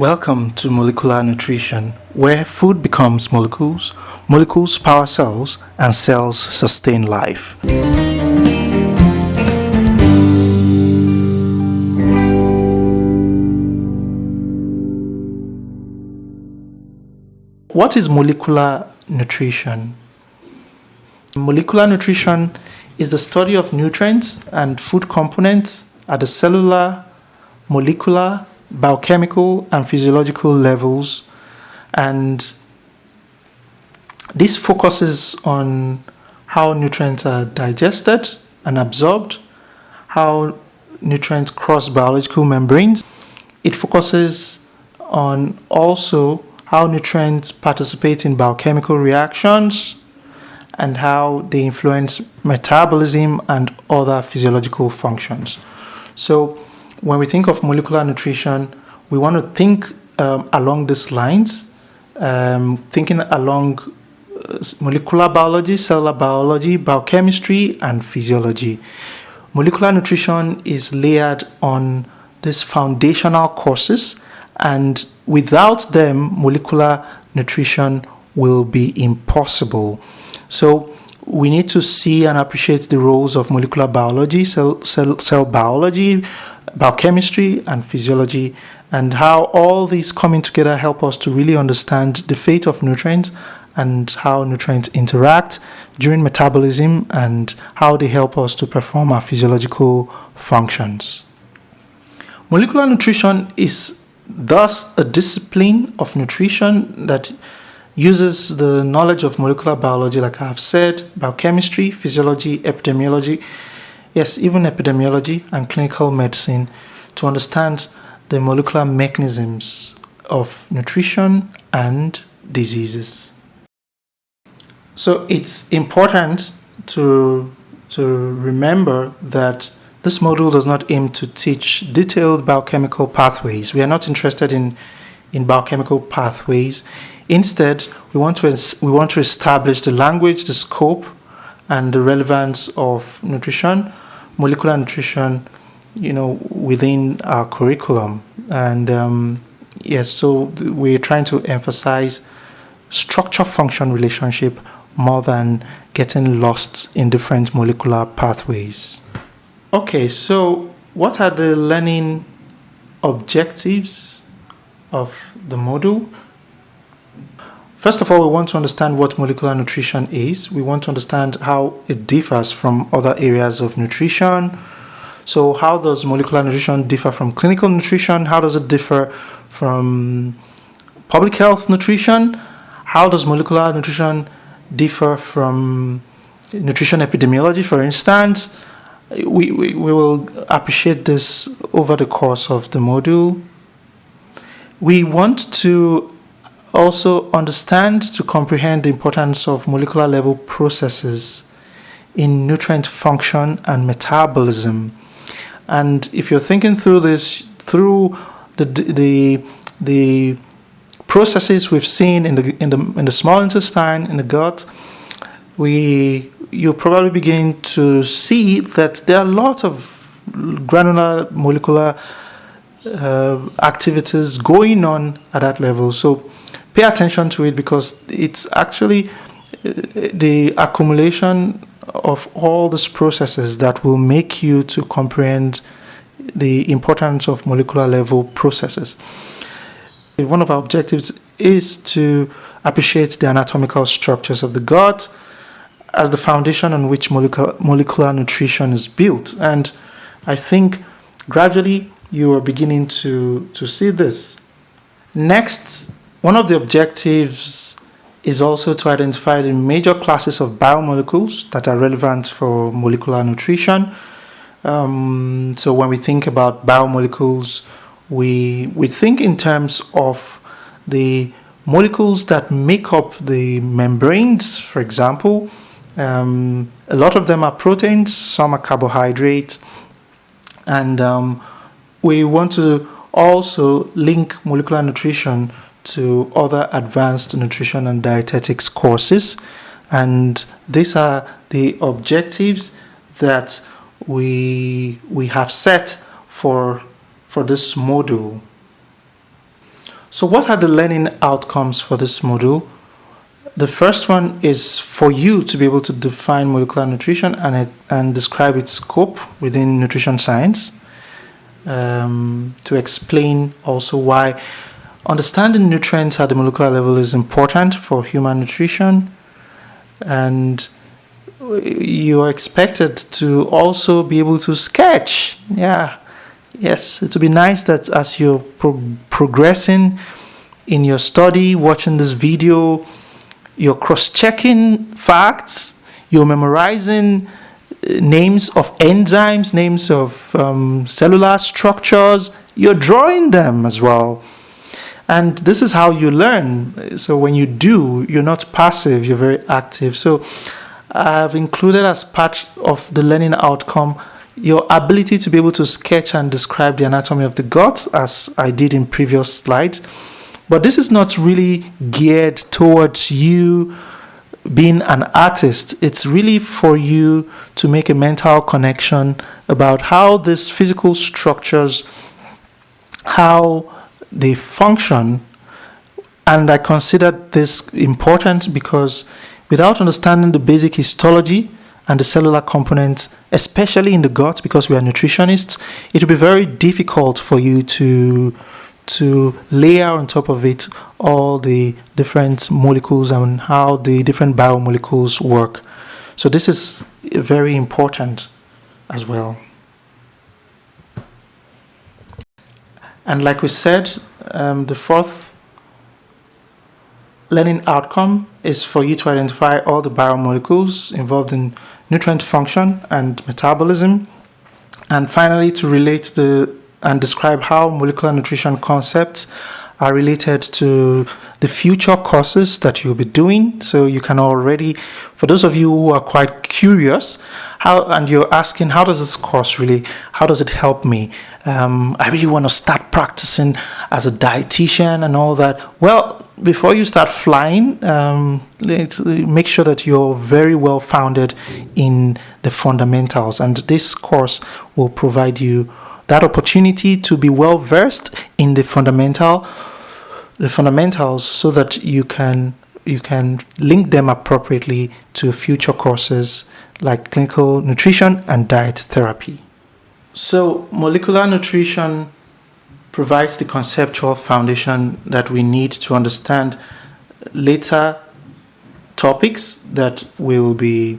Welcome to Molecular Nutrition, where food becomes molecules, molecules power cells, and cells sustain life. What is molecular nutrition? Molecular nutrition is the study of nutrients and food components at the cellular, molecular, biochemical, and physiological levels, and this focuses on how nutrients are digested and absorbed, how nutrients cross biological membranes. It focuses on also how nutrients participate in biochemical reactions and how they influence metabolism and other physiological functions. So when we think of molecular nutrition, we want to think along these lines, thinking along molecular biology, cellular biology, biochemistry, and physiology. Molecular nutrition is layered on these foundational courses, and without them, molecular nutrition will be impossible. So we need to see and appreciate the roles of molecular biology, cell biology, biochemistry, and physiology, and how all these coming together help us to really understand the fate of nutrients and how nutrients interact during metabolism and how they help us to perform our physiological functions. Molecular nutrition is thus a discipline of nutrition that uses the knowledge of molecular biology, like I have said, biochemistry, physiology, epidemiology, yes, even epidemiology and clinical medicine, to understand the molecular mechanisms of nutrition and diseases. So it's important to remember that this module does not aim to teach detailed biochemical pathways. We are not interested in biochemical pathways. Instead, we want to establish the language, the scope, and the relevance of nutrition, molecular nutrition, within our curriculum. And so we're trying to emphasize structure-function relationship more than getting lost in different molecular pathways. Okay, so what are the learning objectives of the module? First of all, we want to understand what molecular nutrition is. We want to understand how it differs from other areas of nutrition. So how does molecular nutrition differ from clinical nutrition? How does it differ from public health nutrition? How does molecular nutrition differ from nutrition epidemiology, for instance? We will appreciate this over the course of the module. We want to also understand, to comprehend the importance of molecular level processes in nutrient function and metabolism. And if you're thinking through this, through the processes we've seen in the small intestine, in the gut, you're probably beginning to see that there are a lot of granular molecular activities going on at that level. So pay attention to it, because it's actually the accumulation of all these processes that will make you to comprehend the importance of molecular level processes. One of our objectives is to appreciate the anatomical structures of the gut as the foundation on which molecular nutrition is built. And I think gradually you are beginning to see this. Next, one of the objectives is also to identify the major classes of biomolecules that are relevant for molecular nutrition. So when we think about biomolecules, we think in terms of the molecules that make up the membranes, for example. A lot of them are proteins, some are carbohydrates, and we want to also link molecular nutrition to other advanced nutrition and dietetics courses, and these are the objectives that we have set for this module. So what are the learning outcomes for this module? The first one is for you to be able to define molecular nutrition and describe its scope within nutrition science. To explain also why understanding nutrients at the molecular level is important for human nutrition. And you are expected to also be able to sketch. Yes, it would be nice that as you're progressing in your study, watching this video, you're cross-checking facts, you're memorizing names of enzymes, names of cellular structures, you're drawing them as well. And this is how you learn. So when you do, you're not passive, you're very active. So I've included as part of the learning outcome your ability to be able to sketch and describe the anatomy of the gut, as I did in previous slides. But this is not really geared towards you being an artist. It's really for you to make a mental connection about how these physical structures, how they function. And I consider this important because without understanding the basic histology and the cellular components, especially in the gut, because we are nutritionists, it will be very difficult for you to layer on top of it all the different molecules and how the different biomolecules work. So this is very important as well. And like we said, the fourth learning outcome is for you to identify all the biomolecules involved in nutrient function and metabolism, and finally to relate and describe how molecular nutrition concepts are related to the future courses that you'll be doing. So you can already, for those of you who are quite curious, and you're asking, how does this course really, how does it help me? I really want to start practicing as a dietitian and all that. Well, before you start flying, make sure that you're very well founded in the fundamentals. And this course will provide you that opportunity to be well versed in the fundamentals, so that you can link them appropriately to future courses like clinical nutrition and diet therapy. So molecular nutrition provides the conceptual foundation that we need to understand later topics that we'll be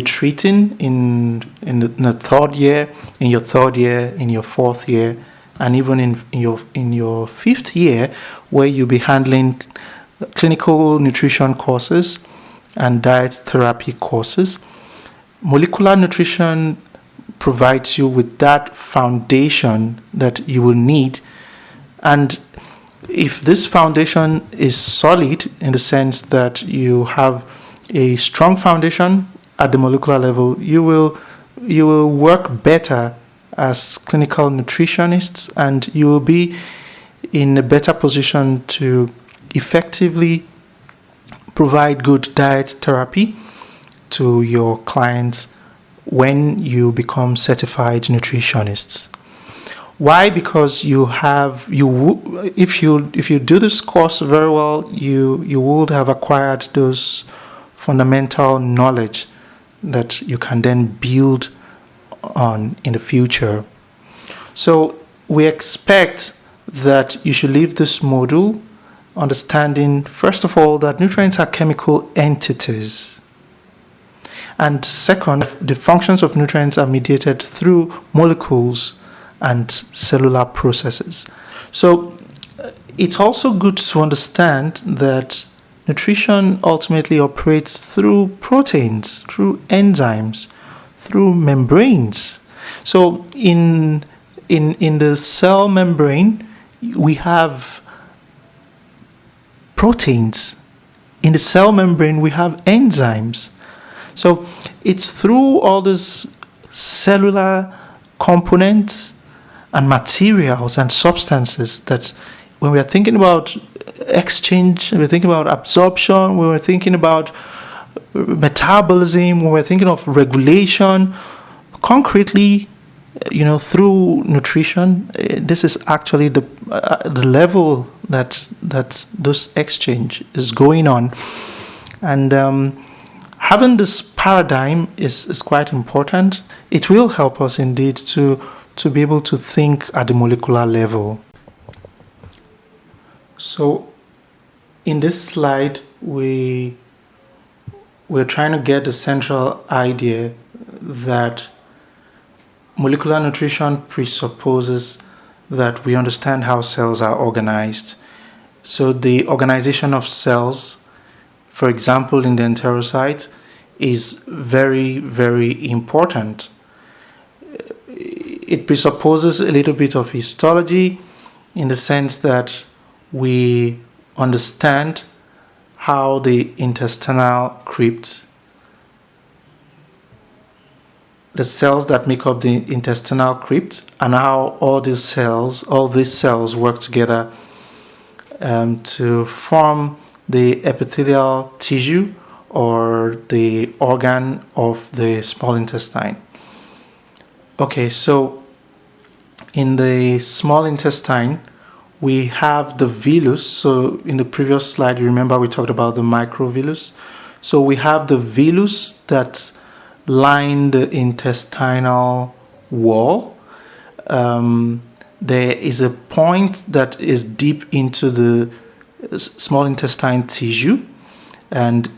treating in the third year, in your third year, in your fourth year, and even in your fifth year, where you'll be handling clinical nutrition courses and diet therapy courses. Molecular nutrition provides you with that foundation that you will need. And if this foundation is solid, in the sense that you have a strong foundation at the molecular level, you will work better as clinical nutritionists, and you will be in a better position to effectively provide good diet therapy to your clients when you become certified nutritionists. Why? Because if you do this course very well, you would have acquired those fundamental knowledge that you can then build on in the future. So we expect that you should leave this module understanding, first of all, that nutrients are chemical entities. And second, the functions of nutrients are mediated through molecules and cellular processes. So it's also good to understand that nutrition ultimately operates through proteins, through enzymes, through membranes. So in the cell membrane, we have proteins. In the cell membrane, we have enzymes. So it's through all these cellular components and materials and substances that when we are thinking about exchange, we're thinking about absorption, when we're thinking about metabolism, when we're thinking of regulation, concretely, through nutrition, this is actually the level that this exchange is going on, and having this paradigm is quite important. It will help us indeed to be able to think at the molecular level. So in this slide, we're trying to get the central idea that molecular nutrition presupposes that we understand how cells are organized. So the organization of cells, for example, in the enterocyte, is very, very important. It presupposes a little bit of histology in the sense that we understand how the intestinal crypt, the cells that make up the intestinal crypt, and how all these cells work together to form the epithelial tissue or the organ of the small intestine. Okay, so in the small intestine, we have the villus. So in the previous slide, you remember we talked about the microvillus. So we have the villus that line the intestinal wall. There is a point that is deep into the small intestine tissue, and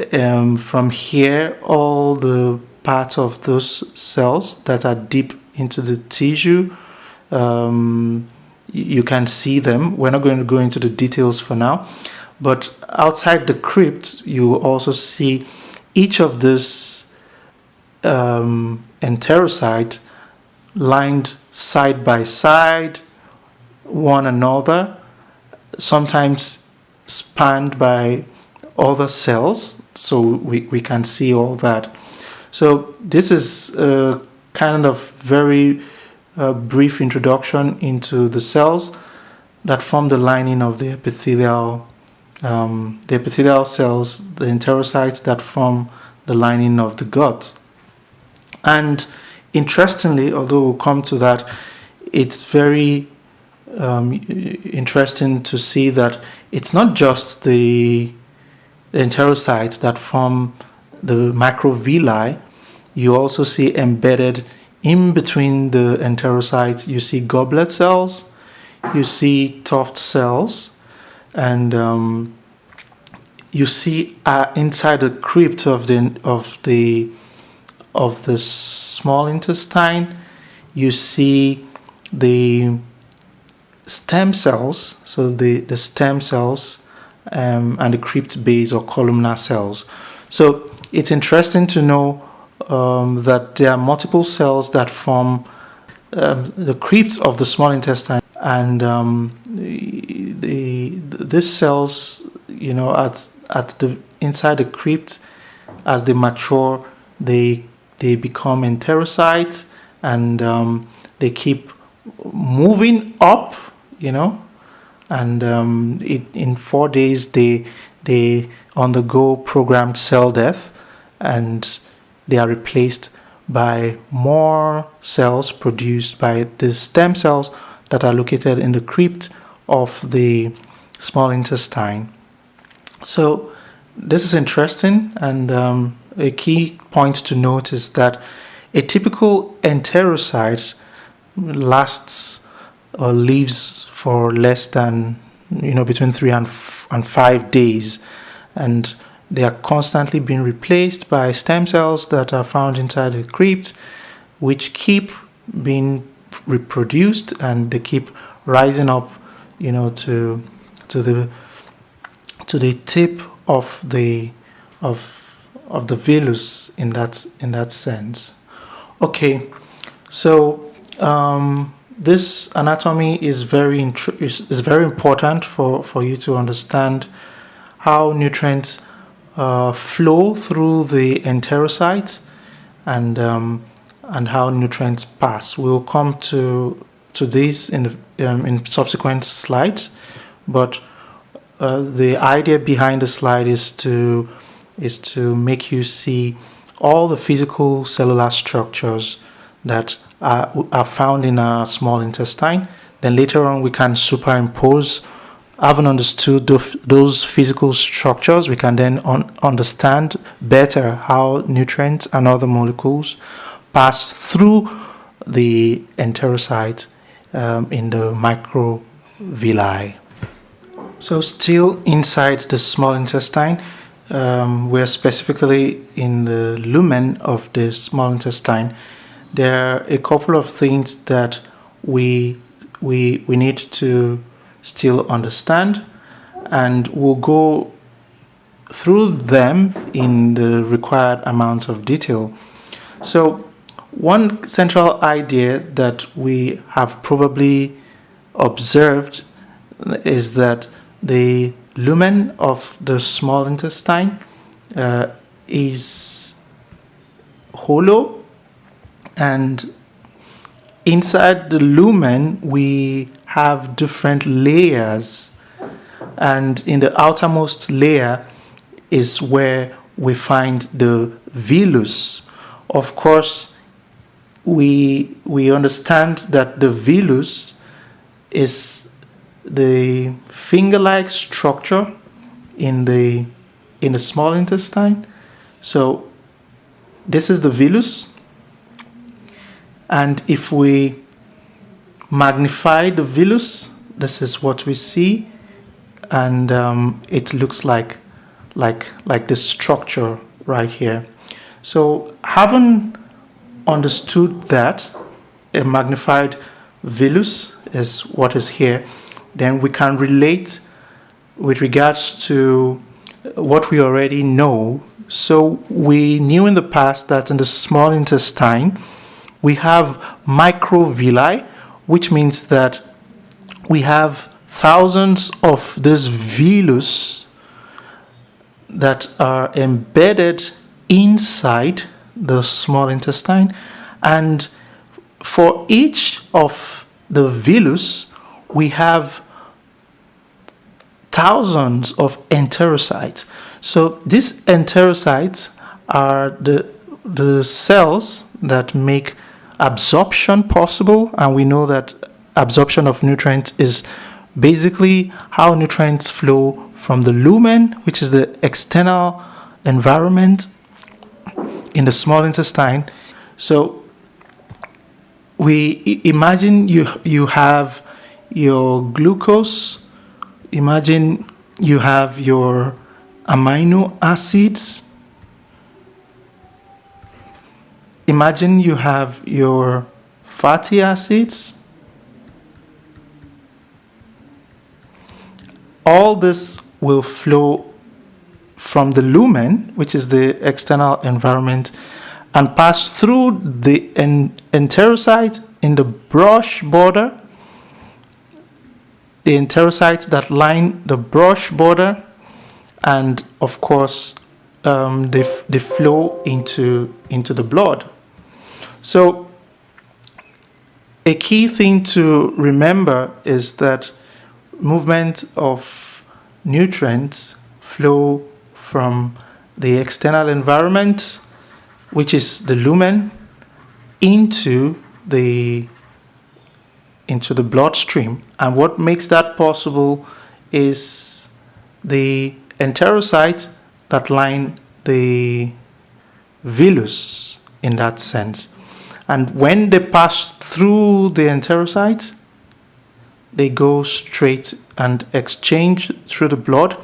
from here, all the parts of those cells that are deep into the tissue, you can see them. We're not going to go into the details for now, but outside the crypt, you also see each of these enterocytes lined side by side, one another, sometimes spanned by other cells, so we can see all that. So this is a kind of very brief introduction into the cells that form the lining of the epithelial cells, the enterocytes that form the lining of the gut. And interestingly, although we'll come to that, it's very interesting to see that it's not just the enterocytes that form the microvilli. You also see embedded in between the enterocytes, you see goblet cells, you see tuft cells, and you see inside the crypt of the small intestine, you see the stem cells, so the stem cells and the crypt base or columnar cells. So it's interesting to know that there are multiple cells that form the crypt of the small intestine, and these cells, at the inside the crypt, as they mature, they become enterocytes, and they keep moving up, and in 4 days they undergo programmed cell death, and they are replaced by more cells produced by the stem cells that are located in the crypt of the small intestine. So this is interesting, and a key point to note is that a typical enterocyte lasts or lives for less than between 3 and 5 days, and they are constantly being replaced by stem cells that are found inside the crypt, which keep being reproduced, and they keep rising up, to the tip of the villus in that sense. Okay, so this anatomy is very important for you to understand how nutrients flow through the enterocytes, and how nutrients pass. We'll come to this in subsequent slides, but the idea behind the slide is to make you see all the physical cellular structures that are found in our small intestine. Then later on, we can superimpose. Having understood those physical structures, we can then understand better how nutrients and other molecules pass through the enterocytes in the microvilli. So still inside the small intestine, we're specifically in the lumen of the small intestine. There are a couple of things that we need to still understand, and we'll go through them in the required amount of detail. So one central idea that we have probably observed is that the lumen of the small intestine is hollow, and inside the lumen we have different layers, and in the outermost layer is where we find the villus. Of course, we understand that the villus is the finger-like structure in the small intestine. So this is the villus, and if we magnify the villus, this is what we see, and it looks like this structure right here. So having understood that a magnified villus is what is here, then we can relate with regards to what we already know. So we knew in the past that in the small intestine we have microvilli, which means that we have thousands of these villus that are embedded inside the small intestine, and for each of the villus we have thousands of enterocytes. So these enterocytes are the cells that make absorption possible, and we know that absorption of nutrients is basically how nutrients flow from the lumen, which is the external environment in the small intestine. So we imagine you have your glucose, imagine you have your amino acids, imagine you have your fatty acids. All this will flow from the lumen, which is the external environment, and pass through the enterocytes in the brush border, the enterocytes that line the brush border, and of course they flow into the blood. So a key thing to remember is that movement of nutrients flow from the external environment, which is the lumen, into the bloodstream. And what makes that possible is the enterocytes that line the villus in that sense. And when they pass through the enterocytes, they go straight and exchange through the blood,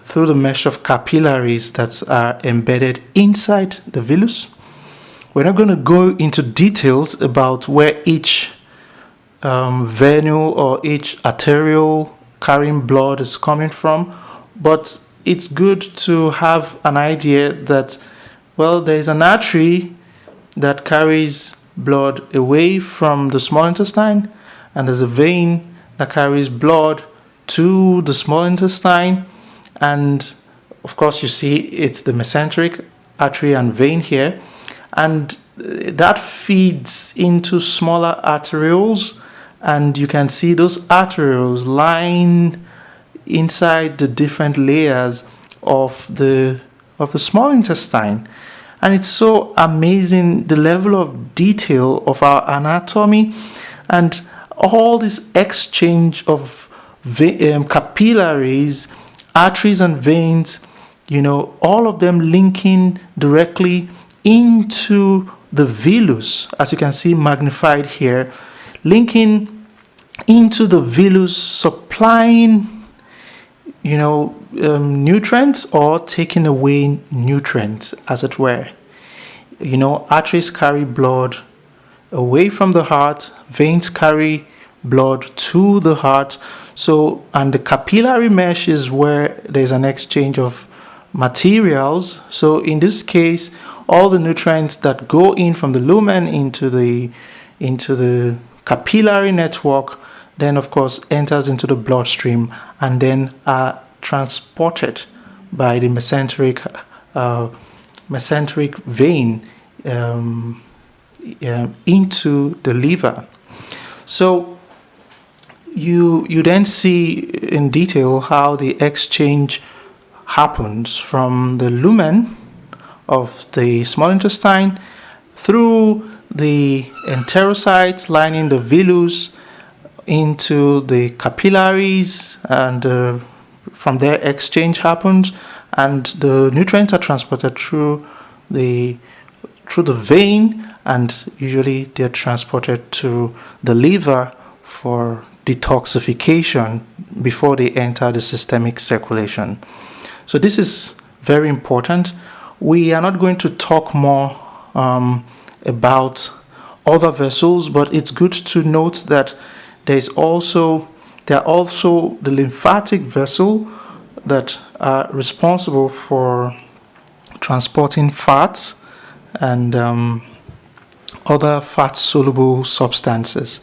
through the mesh of capillaries that are embedded inside the villus. We're not going to go into details about where each venule or each arteriole carrying blood is coming from, but it's good to have an idea that, well, there is an artery that carries blood away from the small intestine, and there's a vein that carries blood to the small intestine, and of course you see it's the mesenteric artery and vein here, and that feeds into smaller arterioles, and you can see those arterioles line inside the different layers of the small intestine. And it's so amazing, the level of detail of our anatomy and all this exchange of capillaries, arteries and veins, all of them linking directly into the villus, as you can see magnified here, linking into the villus, supplying, nutrients or taking away nutrients, as it were. Arteries carry blood away from the heart, veins carry blood to the heart. So, and the capillary mesh is where there's an exchange of materials. So in this case, all the nutrients that go in from the lumen into the capillary network then of course enters into the bloodstream and then are transported by the mesenteric vein into the liver. So you then see in detail how the exchange happens from the lumen of the small intestine through the enterocytes lining the villus into the capillaries, and from there exchange happens, and the nutrients are transported through the vein, and usually they're transported to the liver for detoxification before they enter the systemic circulation. So this is very important. We are not going to talk more about other vessels, but it's good to note that there are also the lymphatic vessel that are responsible for transporting fats and other fat-soluble substances.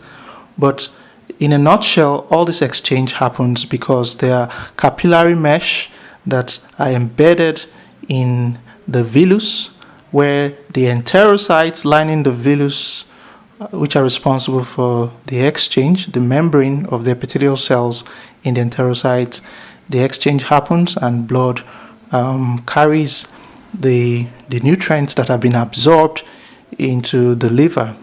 But in a nutshell, all this exchange happens because there are capillary mesh that are embedded in the villus, where the enterocytes lining the villus, which are responsible for the exchange, the membrane of the epithelial cells in the enterocytes, the exchange happens and blood carries the nutrients that have been absorbed into the liver.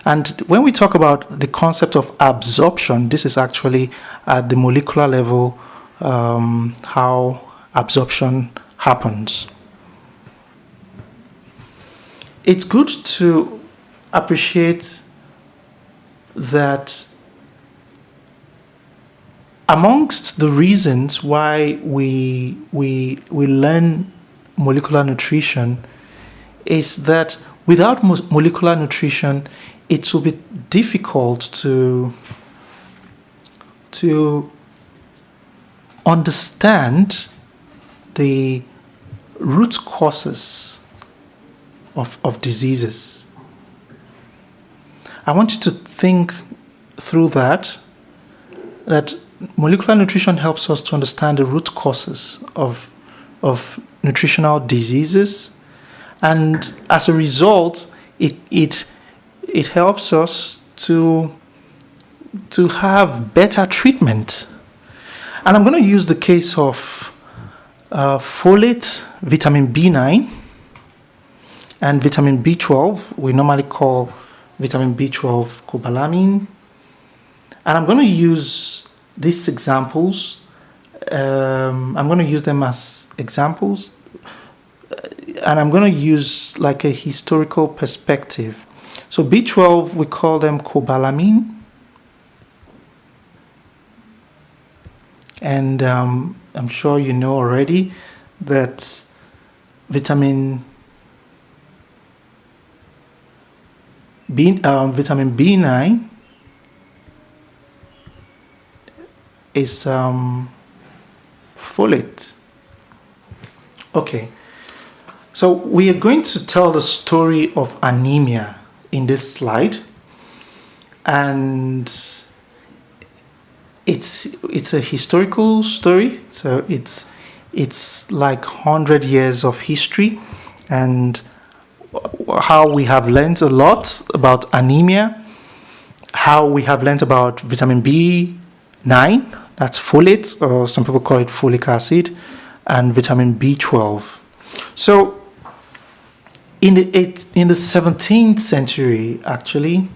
And when we talk about the concept of absorption, this is actually at the molecular level how absorption happens. It's good to appreciate that amongst the reasons why we learn molecular nutrition is that without molecular nutrition, it will be difficult to understand the root causes of diseases. I want you to think through that molecular nutrition helps us to understand the root causes of nutritional diseases, and as a result, it helps us to have better treatment. And I'm going to use the case of folate, vitamin B9, and vitamin B12. We normally call vitamin B12 cobalamin. And I'm going to use these examples. I'm going to use them as examples. And I'm going to use like a historical perspective. So B12, we call them cobalamin. And I'm sure you know already that vitamin B9 is folate. Okay, so we are going to tell the story of anemia in this slide, and it's a historical story. So it's like 100 years of history, and how we have learned a lot about anemia, how we have learned about vitamin B9, that's folate, or some people call it folic acid, and vitamin B12. So in the 17th century, actually.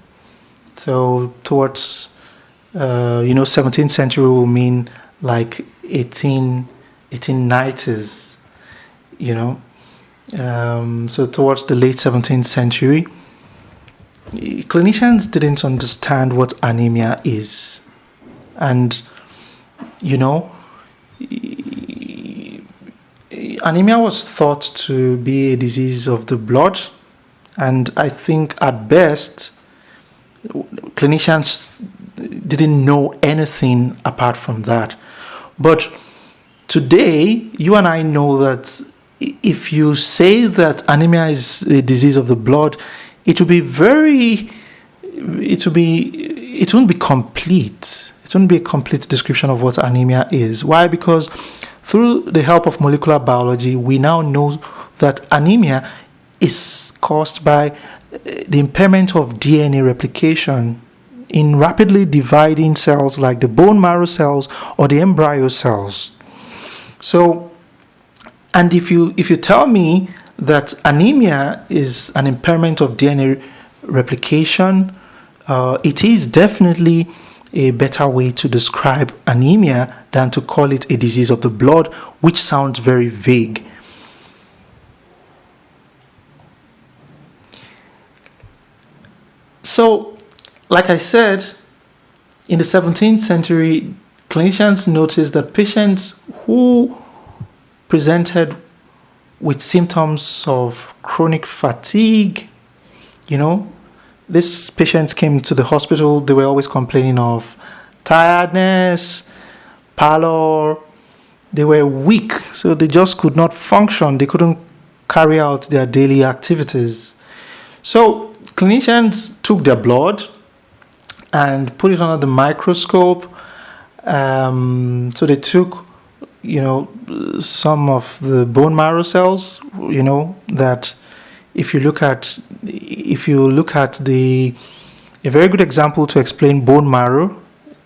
So towards 17th century will mean like 1890s, so towards the late 17th century, clinicians didn't understand what anemia is. And, anemia was thought to be a disease of the blood. And I think at best, clinicians didn't know anything apart from that. But today, you and I know that if you say that anemia is a disease of the blood, it won't be complete. It won't be a complete description of what anemia is. Why? Because through the help of molecular biology, we now know that anemia is caused by the impairment of DNA replication in rapidly dividing cells like the bone marrow cells or the embryo cells. So, and if you tell me that anemia is an impairment of DNA replication, it is definitely a better way to describe anemia than to call it a disease of the blood, which sounds very vague. So, like I said, in the 17th century, clinicians noticed that patients who presented with symptoms of chronic fatigue, these patients came to the hospital, they were always complaining of tiredness, pallor, they were weak, so they just could not function, they couldn't carry out their daily activities. So clinicians took their blood and put it under the microscope. So they took, some of the bone marrow cells, that if you look at a very good example to explain bone marrow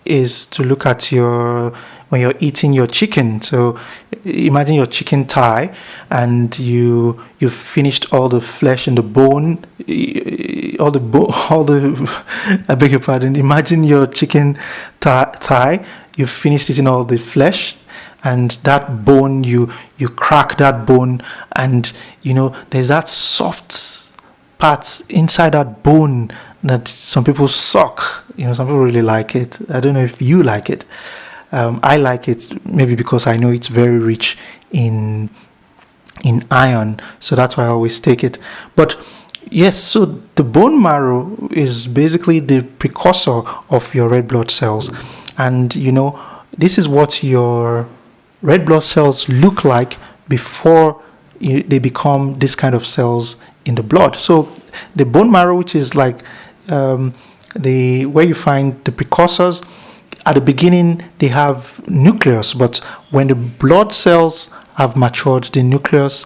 is to look at when you're eating your chicken. So imagine your chicken thigh, and you finished all the flesh and the bone, I beg your pardon. Imagine your chicken thigh. You finished eating all the flesh, and that bone, you crack that bone, and there's that soft part inside that bone that some people suck. Some people really like it. I don't know if you like it. I like it maybe because I know it's very rich in iron, so that's why I always take it. But yes, so the bone marrow is basically the precursor of your red blood cells, and this is what your red blood cells look like before they become this kind of cells in the blood. So the bone marrow, which is like where you find the precursors, at the beginning they have nucleus, but when the blood cells have matured, the nucleus,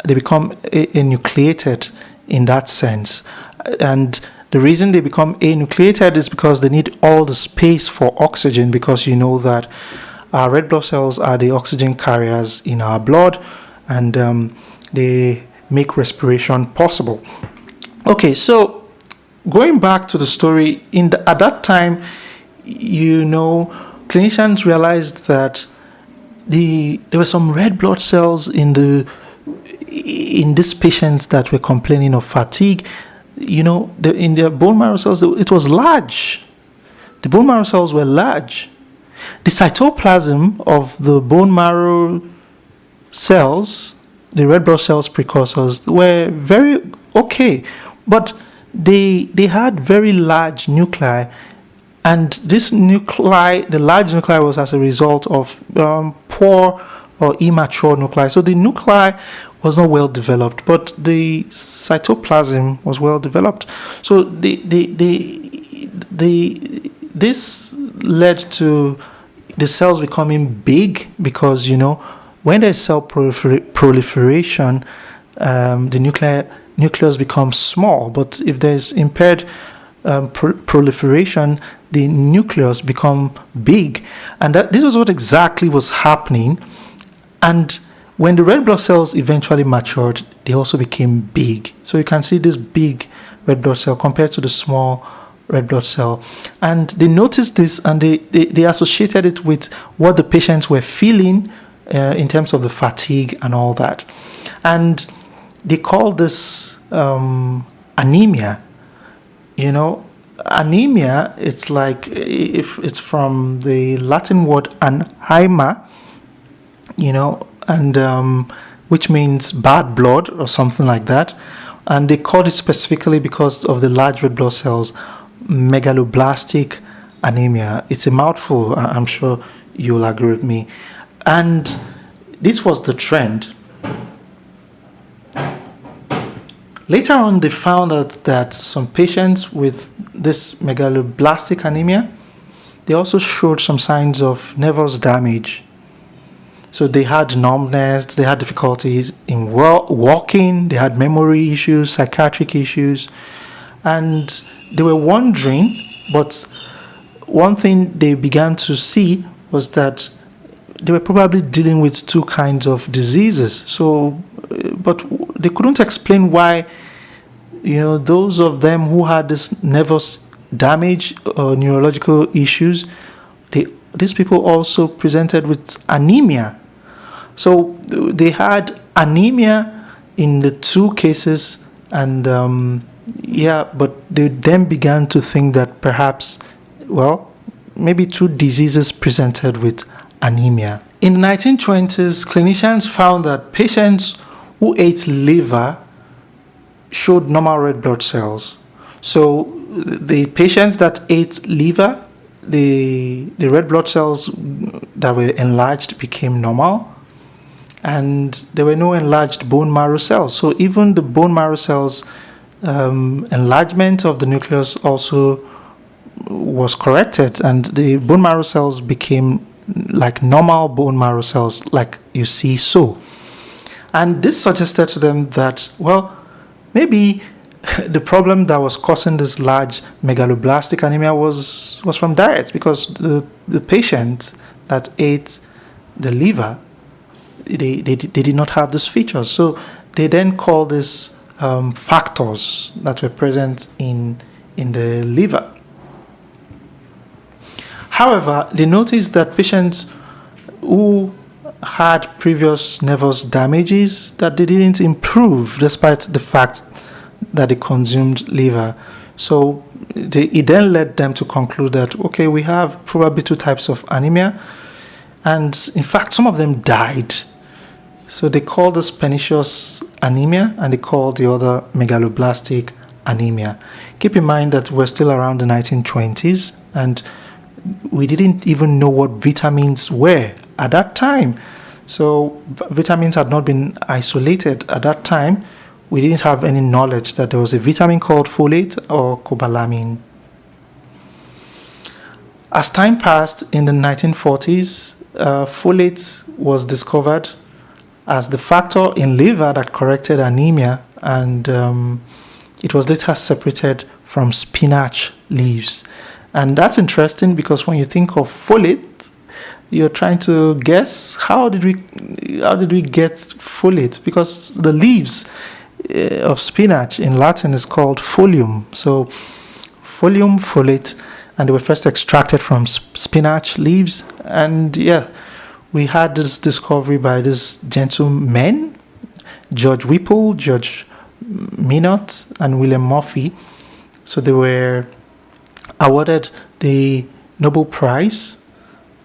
they become enucleated in that sense. And the reason they become enucleated is because they need all the space for oxygen, because that our red blood cells are the oxygen carriers in our blood, and they make respiration possible. Okay, so going back to the story, at that time, clinicians realized that there were some red blood cells in these patients that were complaining of fatigue. In their bone marrow cells, it was large. The bone marrow cells were large. The cytoplasm of the bone marrow cells, the red blood cells precursors, were very okay, but they had very large nuclei, and this nuclei, the large nuclei, was as a result of poor or immature nuclei. So the nuclei was not well developed, but the cytoplasm was well developed. So this led to the cells becoming big, because when there's cell proliferation, the nucleus becomes small. But if there's impaired proliferation, the nucleus become big, and this was what exactly was happening. And When the red blood cells eventually matured, they also became big. So you can see this big red blood cell compared to the small red blood cell. And they noticed this, and they associated it with what the patients were feeling in terms of the fatigue and all that. And they called this anemia. Anemia, it's like, if it's from the Latin word anhaima, and which means bad blood or something like that. And they called it specifically because of the large red blood cells, megaloblastic anemia. It's a mouthful, I'm sure you'll agree with me. And this was the trend. Later on, they found out that some patients with this megaloblastic anemia, they also showed some signs of nervous damage. So they had numbness, they had difficulties in walking, they had memory issues, psychiatric issues, and they were wondering, but one thing they began to see was that they were probably dealing with two kinds of diseases. So, but they couldn't explain why, those of them who had this nervous damage or neurological issues, these people also presented with anemia. So they had anemia in the two cases, and but they then began to think that perhaps, maybe two diseases presented with anemia. In the 1920s, clinicians found that patients who ate liver showed normal red blood cells. So the patients that ate liver, the red blood cells that were enlarged became normal, and there were no enlarged bone marrow cells. So even the bone marrow cells, enlargement of the nucleus also was corrected, and the bone marrow cells became like normal bone marrow cells, like you see so. And this suggested to them that, maybe the problem that was causing this large megaloblastic anemia was from diet, because the patient that ate the liver, they did not have these features. So they then called this factors that were present in the liver. However, they noticed that patients who had previous nervous damages, that they didn't improve despite the fact that they consumed liver. So it then led them to conclude that, okay, we have probably two types of anemia, and in fact some of them died. So they called this pernicious anemia, and they called the other megaloblastic anemia. Keep in mind that we're still around the 1920s, and we didn't even know what vitamins were at that time. So vitamins had not been isolated at that time. We didn't have any knowledge that there was a vitamin called folate or cobalamin. As time passed, in the 1940s, folate was discovered as the factor in liver that corrected anemia, and it was later separated from spinach leaves. And that's interesting, because when you think of folate, you're trying to guess how did we get folate, because the leaves of spinach in Latin is called folium. So folium, folate, and they were first extracted from spinach leaves. And we had this discovery by these gentlemen, George Whipple, George Minot, and William Murphy. So they were awarded the Nobel Prize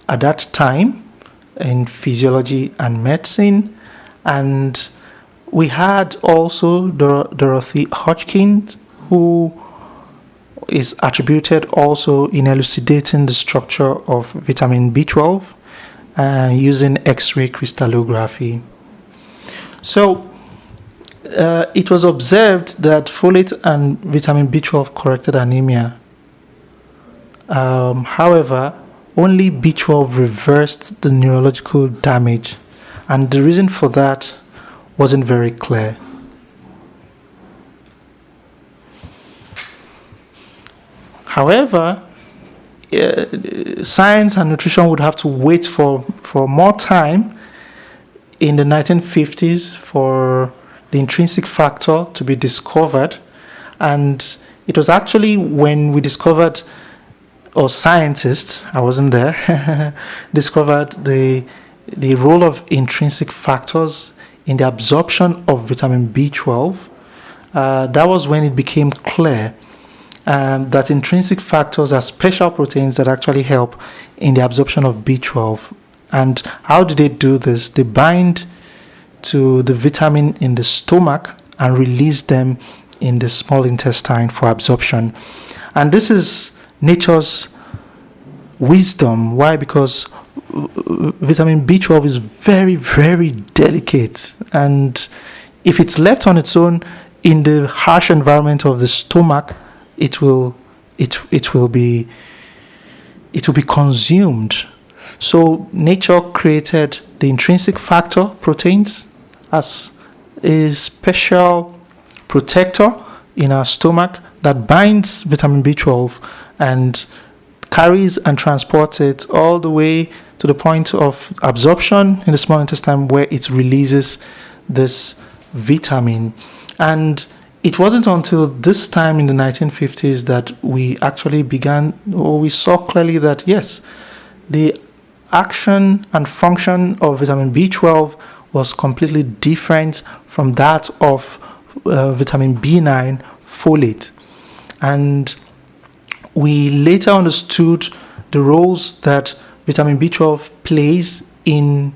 at that time in physiology and medicine. And we had also Dorothy Hodgkin, who is attributed also in elucidating the structure of vitamin B12 using X-ray crystallography. So it was observed that folate and vitamin B12 corrected anemia. However, only B12 reversed the neurological damage, and the reason for that wasn't very clear. However, science and nutrition would have to wait for more time in the 1950s for the intrinsic factor to be discovered, and it was actually when we discovered, or scientists, I wasn't there, discovered the role of intrinsic factors in the absorption of vitamin B12. That was when it became clear that intrinsic factors are special proteins that actually help in the absorption of B12. And how do they do this? They bind to the vitamin in the stomach and release them in the small intestine for absorption. And this is nature's wisdom. Why? Because vitamin B12 is very, very delicate, and if it's left on its own in the harsh environment of the stomach, it will be consumed. So nature created the intrinsic factor proteins as a special protector in our stomach that binds vitamin B12 and carries and transports it all the way to the point of absorption in the small intestine, where it releases this vitamin. And it wasn't until this time in the 1950s that we actually began, or we saw clearly that yes, the action and function of vitamin B12 was completely different from that of vitamin B9, folate. And we later understood the roles that vitamin B12 plays in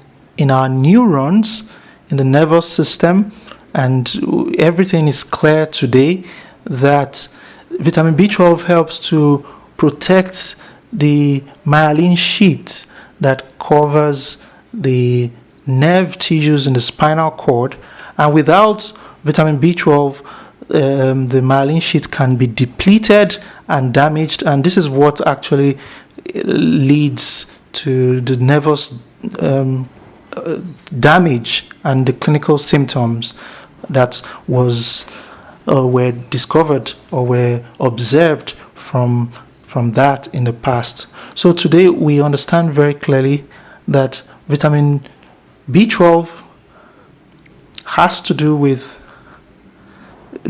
our neurons, in the nervous system, and everything is clear today that vitamin B12 helps to protect the myelin sheath that covers the nerve tissues in the spinal cord, and without vitamin B12, the myelin sheath can be depleted and damaged, and this is what actually leads to the nervous damage and the clinical symptoms that were discovered or were observed from that in the past. So today we understand very clearly that vitamin B12 has to do with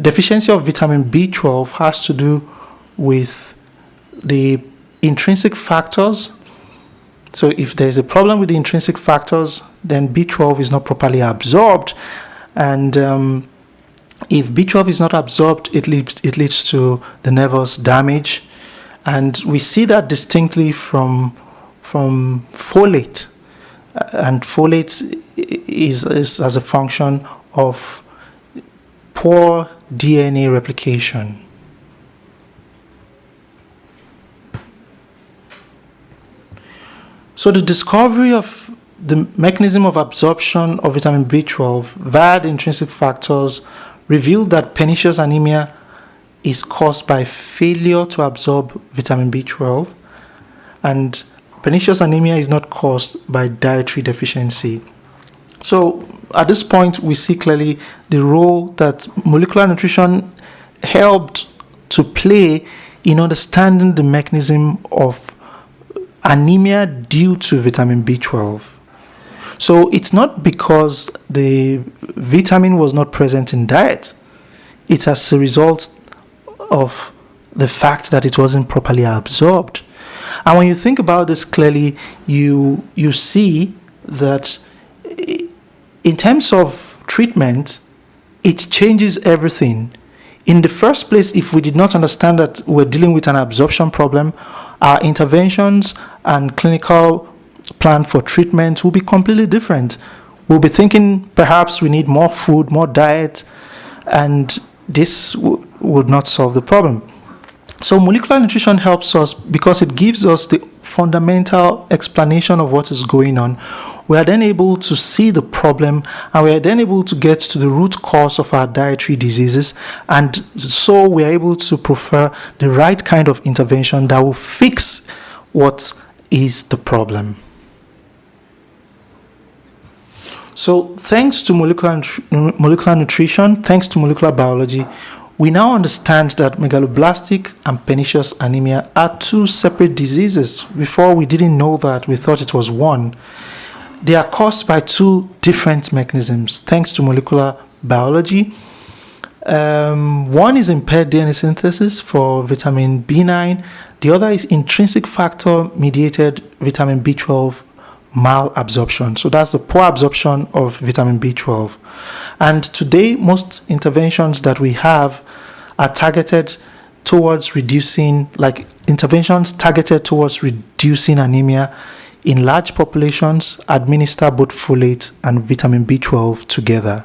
deficiency of vitamin B12 has to do with the intrinsic factors. So if there's a problem with the intrinsic factors, then B12 is not properly absorbed, and if B12 is not absorbed, it leads to the nervous damage, and we see that distinctly from folate, and folate is as a function of poor DNA replication. So the discovery of the mechanism of absorption of vitamin B12 via the intrinsic factors revealed that pernicious anemia is caused by failure to absorb vitamin B12, and pernicious anemia is not caused by dietary deficiency. So at this point, we see clearly the role that molecular nutrition helped to play in understanding the mechanism of anemia due to vitamin B12. So it's not because the vitamin was not present in diet. It's as a result of the fact that it wasn't properly absorbed. And when you think about this clearly, you see that in terms of treatment, it changes everything. In the first place, if we did not understand that we're dealing with an absorption problem, our interventions and clinical plan for treatment will be completely different. We'll be thinking perhaps we need more food, more diet, and this would not solve the problem. So molecular nutrition helps us because it gives us the fundamental explanation of what is going on. We are then able to see the problem, and we are then able to get to the root cause of our dietary diseases, and so we are able to prefer the right kind of intervention that will fix what is the problem. So thanks to molecular nutrition, thanks to molecular biology, we now understand that megaloblastic and pernicious anemia are two separate diseases. Before, we didn't know that. We thought it was one. they are caused by two different mechanisms, thanks to molecular biology. One is impaired DNA synthesis for vitamin B9. The other is intrinsic factor-mediated vitamin B12 malabsorption. So that's the poor absorption of vitamin B12. And today, most interventions that we have are targeted towards reducing, like interventions targeted towards reducing anemia in large populations, administer both folate and vitamin B12 together.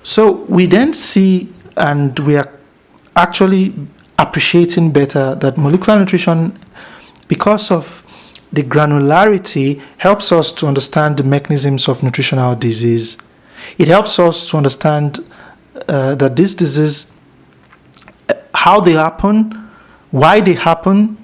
So we then see, and we are actually appreciating better, that molecular nutrition, because of the granularity, helps us to understand the mechanisms of nutritional disease. It helps us to understand that this disease, how they happen, why they happen,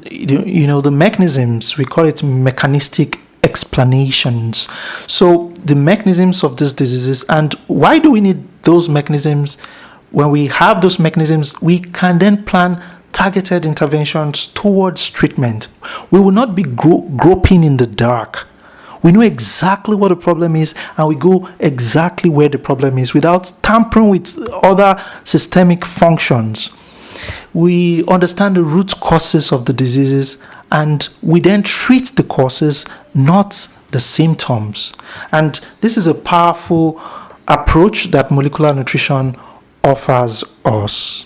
the mechanisms, we call it mechanistic explanations. So the mechanisms of these diseases, and why do we need those mechanisms? When we have those mechanisms, we can then plan targeted interventions towards treatment. We will not be groping in the dark. We know exactly what the problem is, and we go exactly where the problem is without tampering with other systemic functions. We understand the root causes of the diseases, and we then treat the causes, not the symptoms. And this is a powerful approach that molecular nutrition offers us.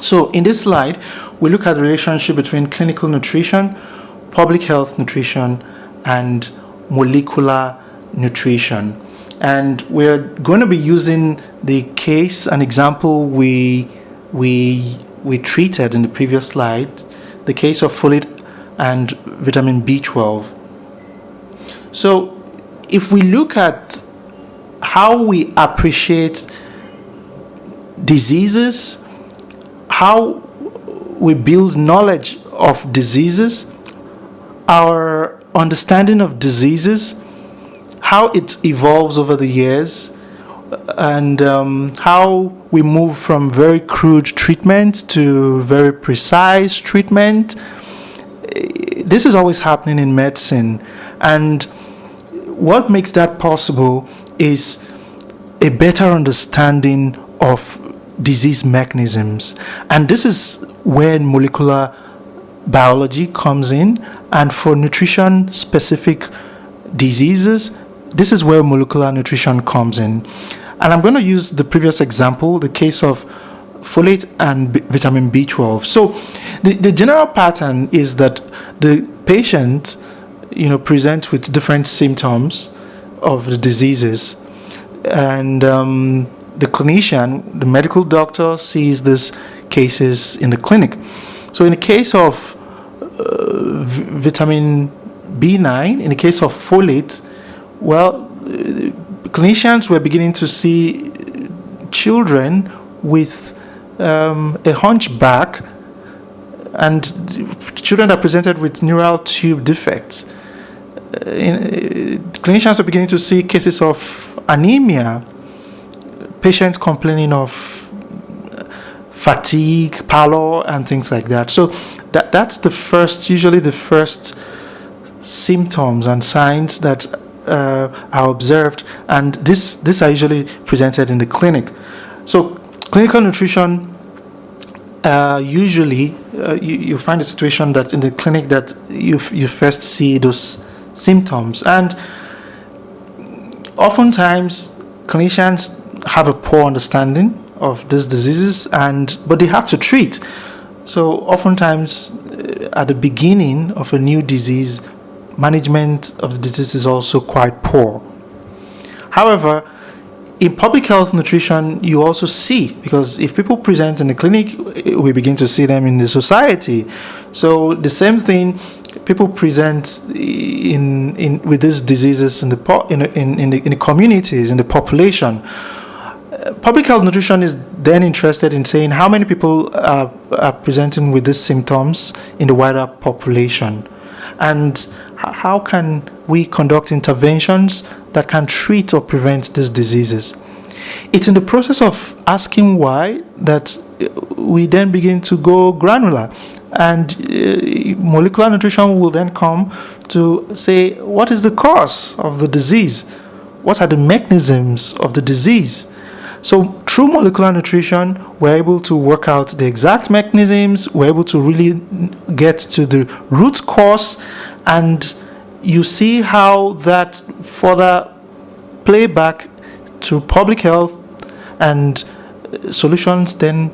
So in this slide, we look at the relationship between clinical nutrition, public health nutrition, and molecular nutrition. And we're going to be using the case, an example we treated in the previous slide, the case of folate and vitamin B12. So if we look at how we appreciate diseases, how we build knowledge of diseases, our understanding of diseases, how it evolves over the years, and how we move from very crude treatment to very precise treatment. This is always happening in medicine, and what makes that possible is a better understanding of disease mechanisms. And this is where molecular biology comes in, and for nutrition specific diseases, this is where molecular nutrition comes in. And I'm going to use the previous example, the case of folate and vitamin B12. So the general pattern is that the patient presents with different symptoms of the diseases, and the clinician, the medical doctor, sees these cases in the clinic. So in the case of vitamin B9, in the case of folate, well, clinicians were beginning to see children with a hunchback, and children that presented with neural tube defects. Clinicians were beginning to see cases of anemia, patients complaining of fatigue, pallor, and things like that. So that's usually the first symptoms and signs that are observed, and these are usually presented in the clinic. So clinical nutrition, usually you find a situation that in the clinic that you first see those symptoms, and oftentimes clinicians have a poor understanding of these diseases, but they have to treat. So oftentimes at the beginning of a new disease, management of the disease is also quite poor. However, in public health nutrition, you also see, because if people present in the clinic, we begin to see them in the society. So the same thing, people present with these diseases in the communities, in the population. Public health nutrition is then interested in saying how many people are presenting with these symptoms in the wider population, and how can we conduct interventions that can treat or prevent these diseases. It's in the process of asking why that we then begin to go granular. And molecular nutrition will then come to say, what is the cause of the disease? What are the mechanisms of the disease? So through molecular nutrition, we're able to work out the exact mechanisms, we're able to really get to the root cause, and you see how that further play back to public health, and solutions then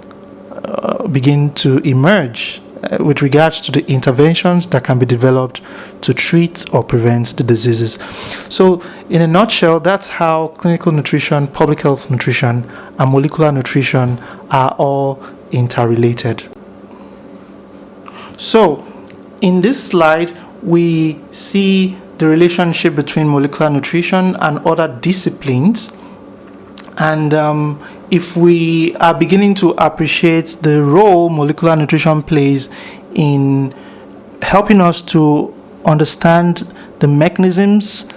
begin to emerge with regards to the interventions that can be developed to treat or prevent the diseases. So in a nutshell, that's how clinical nutrition, public health nutrition, and molecular nutrition are all interrelated. So in this slide, we see the relationship between molecular nutrition and other disciplines. And if we are beginning to appreciate the role molecular nutrition plays in helping us to understand the mechanisms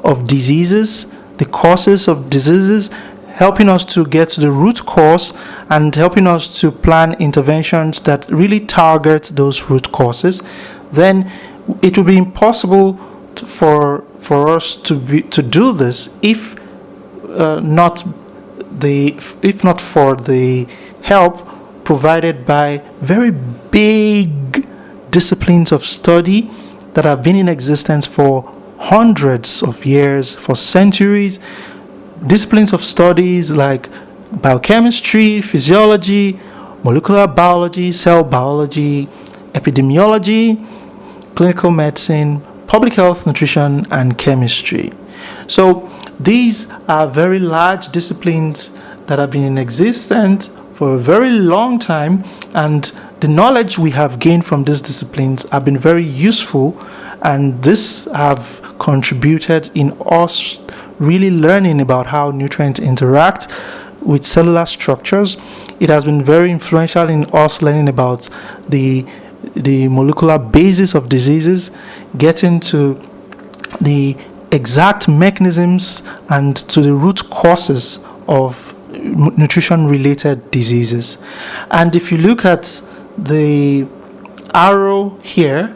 of diseases, the causes of diseases, helping us to get to the root cause, and helping us to plan interventions that really target those root causes, then it will be impossible for us to do this if not for the help provided by very big disciplines of study that have been in existence for hundreds of years, for centuries. Disciplines of studies like biochemistry, physiology, molecular biology, cell biology, epidemiology, clinical medicine, public health, nutrition, and chemistry. So these are very large disciplines that have been in existence for a very long time, and the knowledge we have gained from these disciplines have been very useful, and this have contributed in us really learning about how nutrients interact with cellular structures. It has been very influential in us learning about the molecular basis of diseases, getting to the exact mechanisms and to the root causes of nutrition-related diseases. And if you look at the arrow here,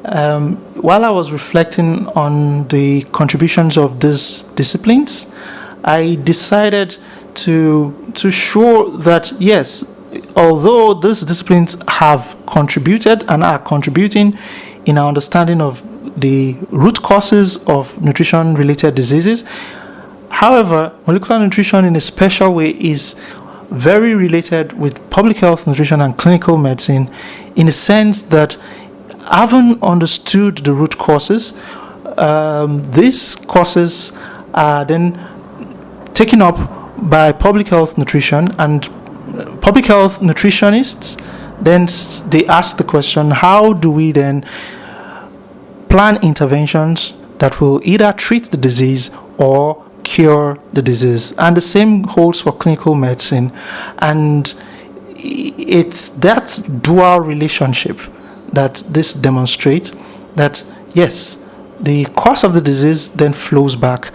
while I was reflecting on the contributions of these disciplines, I decided to show that yes, although these disciplines have contributed and are contributing in our understanding of the root causes of nutrition-related diseases, however, molecular nutrition in a special way is very related with public health, nutrition, and clinical medicine, in a sense that having understood the root causes, these causes are then taken up by public health nutrition, and public health nutritionists then they ask the question, how do we then plan interventions that will either treat the disease or cure the disease? And the same holds for clinical medicine. And it's that dual relationship that this demonstrates, that yes, the cause of the disease then flows back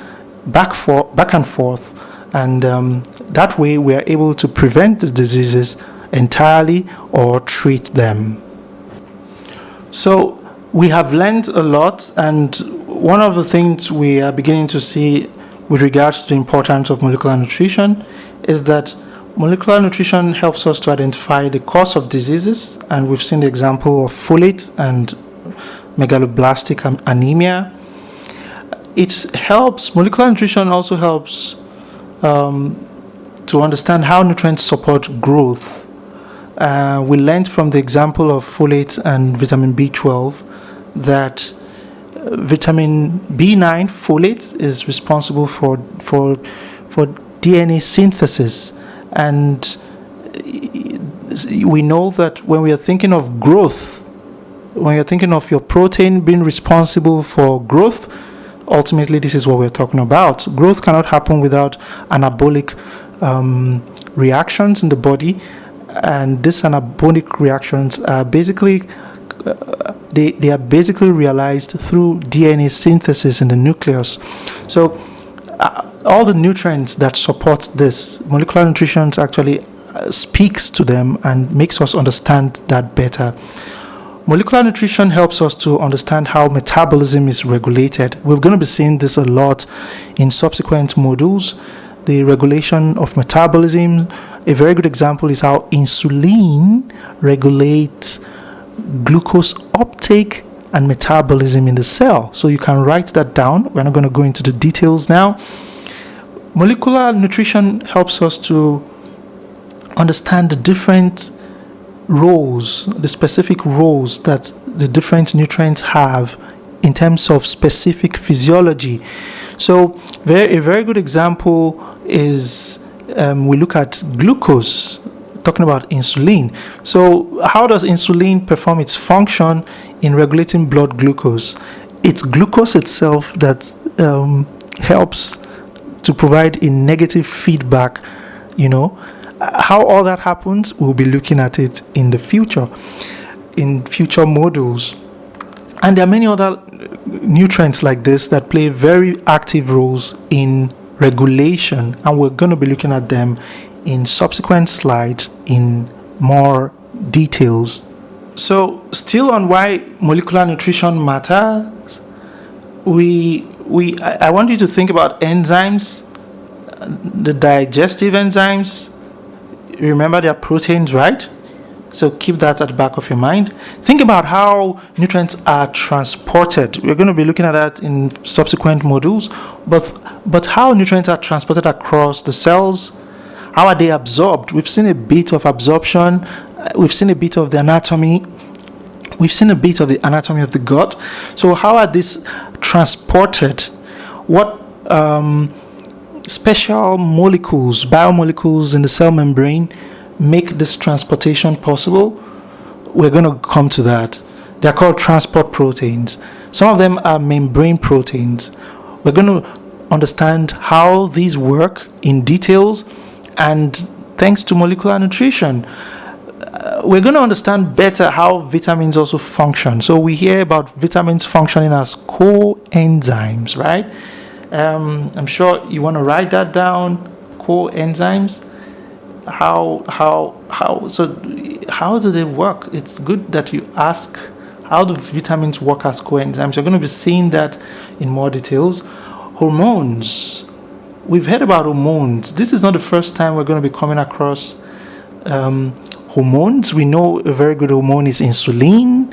and forth, and that way we are able to prevent the diseases entirely or treat them. So we have learned a lot, and one of the things we are beginning to see with regards to the importance of molecular nutrition is that molecular nutrition helps us to identify the cause of diseases, and we've seen the example of folate and megaloblastic anemia. Molecular nutrition also helps to understand how nutrients support growth. We learned from the example of folate and vitamin B12 that vitamin B9, folate, is responsible for DNA synthesis. And we know that when we are thinking of growth, when you're thinking of your protein being responsible for growth, ultimately this is what we're talking about. Growth cannot happen without anabolic reactions in the body, and these anabolic reactions are basically they are basically realized through DNA synthesis in the nucleus. So all the nutrients that support this, molecular nutrition actually speaks to them and makes us understand that better. Molecular nutrition helps us to understand how metabolism is regulated. We're going to be seeing this a lot in subsequent modules. The regulation of metabolism. A very good example is how insulin regulates glucose uptake and metabolism in the cell. So you can write that down. We're not going to go into the details now. Molecular nutrition helps us to understand the different roles, the specific roles that the different nutrients have in terms of specific physiology. So a very good example is we look at glucose, talking about insulin. So how does insulin perform its function in regulating blood glucose? It's glucose itself that helps to provide a negative feedback. How all that happens, we'll be looking at it in the future, in future modules. And there are many other nutrients like this that play very active roles in regulation, and we're going to be looking at them in subsequent slides in more details. So still on why molecular nutrition matters, I want you to think about enzymes, the digestive enzymes. Remember, they are proteins, right? So keep that at the back of your mind. Think about how nutrients are transported. We're going to be looking at that in subsequent modules. But how nutrients are transported across the cells, how are they absorbed? We've seen a bit of absorption. We've seen a bit of the anatomy. We've seen a bit of the anatomy of the gut. So how are these transported? What special molecules, biomolecules in the cell membrane make this transportation possible? We're going to come to that. They're called transport proteins. Some of them are membrane proteins. We're going to understand how these work in details, and thanks to molecular nutrition, we're going to understand better how vitamins also function. So we hear about vitamins functioning as coenzymes, right? I'm sure you want to write that down, coenzymes. How do they work? It's good that you ask, how do vitamins work as coenzymes? You're going to be seeing that in more details. Hormones. We've heard about hormones. This is not the first time we're going to be coming across hormones. We know a very good hormone is insulin,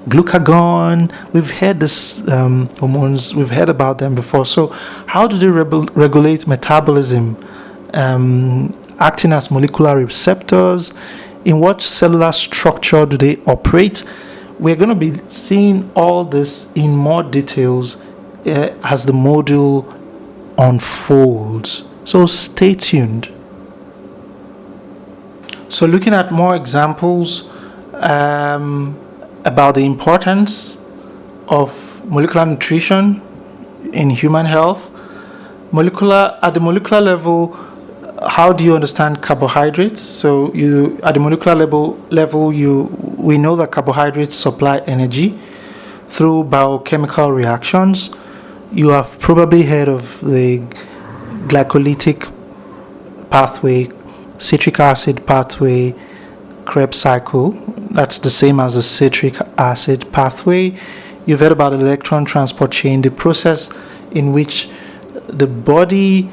glucagon. We've heard this hormones. We've heard about them before. So how do they regulate metabolism? Acting as molecular receptors. In what cellular structure do they operate? We're going to be seeing all this in more details as the module unfolds. So stay tuned. So looking at more examples about the importance of molecular nutrition in human health. At the molecular level, how do you understand carbohydrates? So at the molecular level, we know that carbohydrates supply energy through biochemical reactions. You have probably heard of the glycolytic pathway, citric acid pathway, Krebs cycle. That's the same as the citric acid pathway. You've heard about the electron transport chain, the process in which the body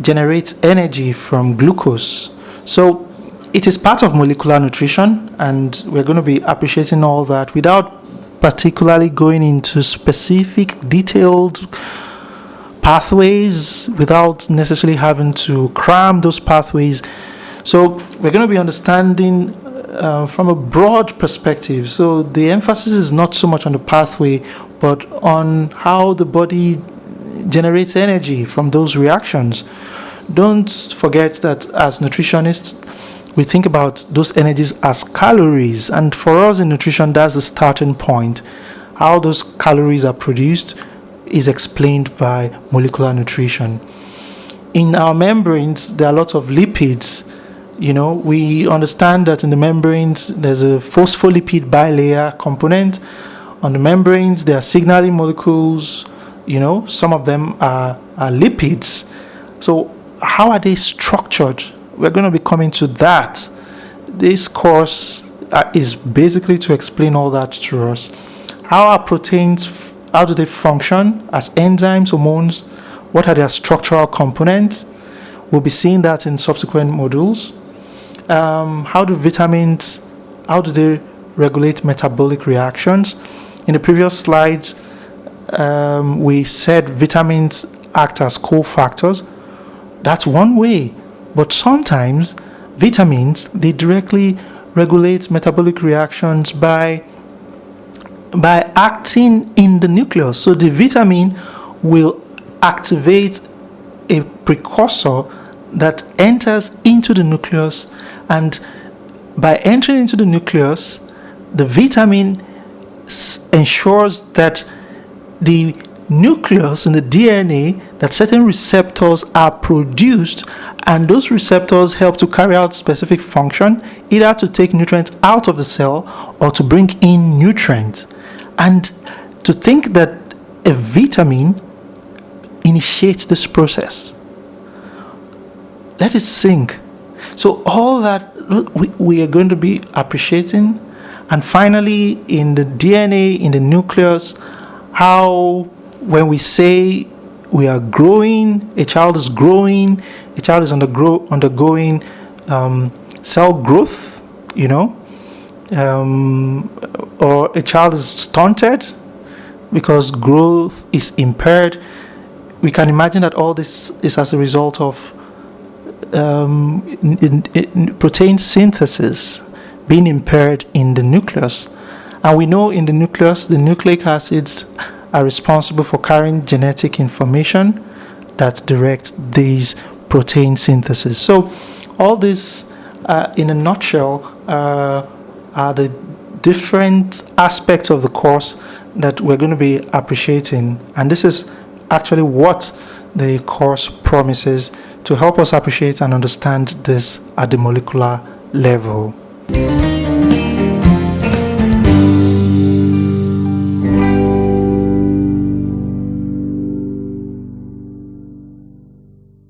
generates energy from glucose. So it is part of molecular nutrition, and we're going to be appreciating all that without particularly going into specific detailed pathways, without necessarily having to cram those pathways. So we're going to be understanding from a broad perspective. So the emphasis is not so much on the pathway, but on how the body generates energy from those reactions. Don't forget that as nutritionists, we think about those energies as calories, and for us in nutrition, that's the starting point. How those calories are produced is explained by molecular nutrition. In our membranes, there are lots of lipids. We understand that in the membranes, there's a phospholipid bilayer component. On the membranes, there are signaling molecules Some of them are lipids. So how are they structured? We're going to be coming to that. This course is basically to explain all that to us. How are proteins, how do they function as enzymes, hormones? What are their structural components? We'll be seeing that in subsequent modules. How do vitamins, how do they regulate metabolic reactions? In the previous slides, we said vitamins act as cofactors. That's one way. But sometimes vitamins, they directly regulate metabolic reactions by acting in the nucleus. So the vitamin will activate a precursor that enters into the nucleus, and by entering into the nucleus, the vitamin ensures that the nucleus in the DNA, that certain receptors are produced, and those receptors help to carry out specific function, either to take nutrients out of the cell or to bring in nutrients. And to think that a vitamin initiates this process, let it sink. So all that we are going to be appreciating. And finally, in the DNA, in the nucleus, how when we say we are growing, a child is growing, a child is undergoing cell growth, or a child is stunted because growth is impaired. We can imagine that all this is as a result of protein synthesis being impaired in the nucleus. And we know in the nucleus, the nucleic acids are responsible for carrying genetic information that directs these protein synthesis. So all this, in a nutshell, are the different aspects of the course that we're going to be appreciating. And this is actually what the course promises to help us appreciate and understand this at the molecular level.